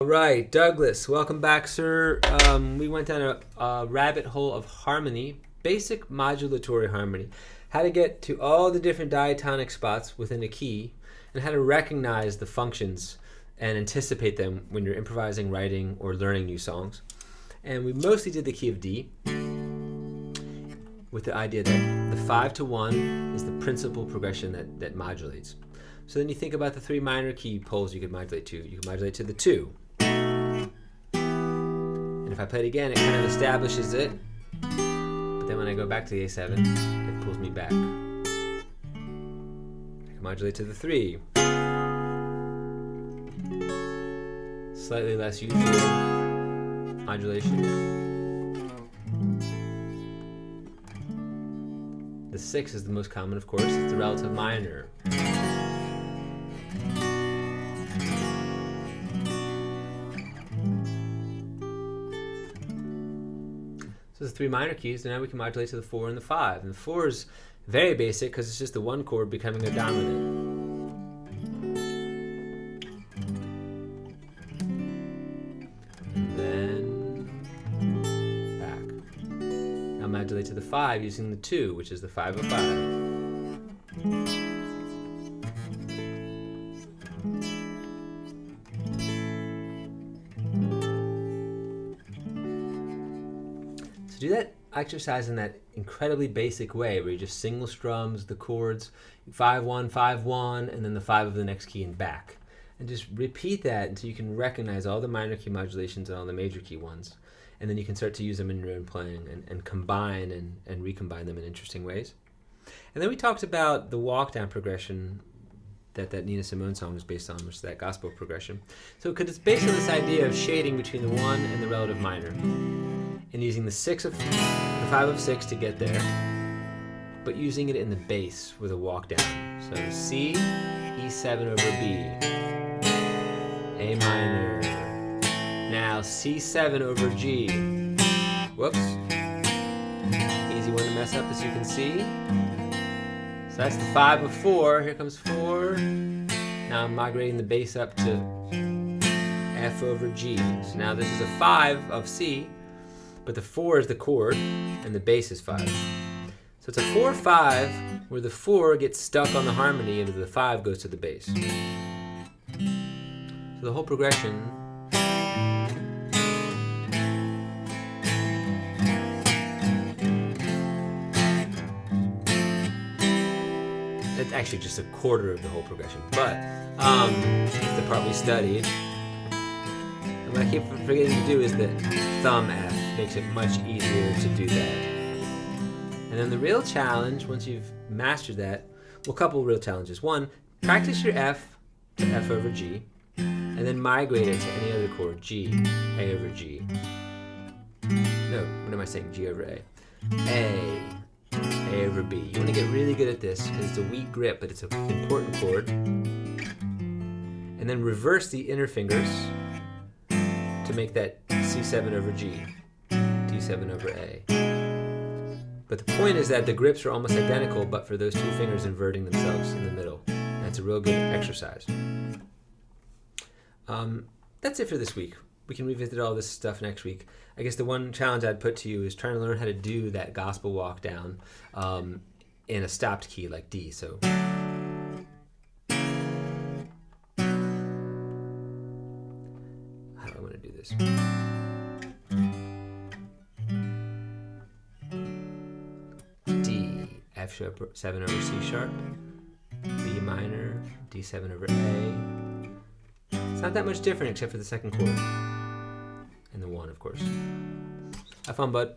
All right, Douglas, welcome back, sir. We went down a rabbit hole of harmony, basic modulatory harmony, how to get to all the different diatonic spots within a key, and how to recognize the functions and anticipate them when you're improvising, writing, or learning new songs. And we mostly did the key of D, with the idea that the 5 to 1 is the principal progression that modulates. So then you think about the 3 minor key poles you could modulate to. You can modulate to the 2. And if I play it again, it kind of establishes it. But then when I go back to the A7, it pulls me back. I can modulate to the 3. Slightly less usual modulation. The 6 is the most common, of course. It's the relative minor. So the 3 minor keys, and now we can modulate to the 4 and the 5. And the 4 is very basic because it's just the 1 chord becoming a dominant. And then back. Now modulate to the 5 using the 2, which is the 5 of 5. So do that exercise in that incredibly basic way where you just single strums the chords 5-1, 5-1, and then the 5 of the next key and back. And just repeat that until you can recognize all the minor key modulations and all the major key ones. And then you can start to use them in your own playing and combine and recombine them in interesting ways. And then we talked about the walkdown progression that Nina Simone song is based on, which is that gospel progression. So because it's based on this idea of shading between the 1 and the relative minor, and using the 5 of 6 to get there, but using it in the bass with a walk down. So C, E7 over B, A minor, now C7 over G. Whoops, easy one to mess up, as you can see. So that's the 5 of 4, here comes 4. Now I'm migrating the bass up to F over G. So now this is a 5 of C, but the 4 is the chord, and the bass is 5. So it's a 4-5, where the 4 gets stuck on the harmony, and the 5 goes to the bass. So the whole progression it's actually just a quarter of the whole progression, but it's the part we studied. And what I keep forgetting to do is the thumb F. Makes it much easier to do that. And then the real challenge, once you've mastered that, well, a couple of real challenges. One, practice your F to F over G, and then migrate it to any other chord, G, A over G. No, what am I saying? G over A. A over B. You want to get really good at this because it's a weak grip, but it's an important chord. And then reverse the inner fingers to make that C7 over G. D7 over A. But the point is that the grips are almost identical, but for those 2 fingers inverting themselves in the middle. That's a real good exercise. That's it for this week. We can revisit all this stuff next week. I guess the one challenge I'd put to you is trying to learn how to do that gospel walk down in a stopped key like D. So how do I want to do this? F7 over C sharp, B minor, D7 over A. It's not that much different except for the second chord. And the 1, of course. Have fun, bud.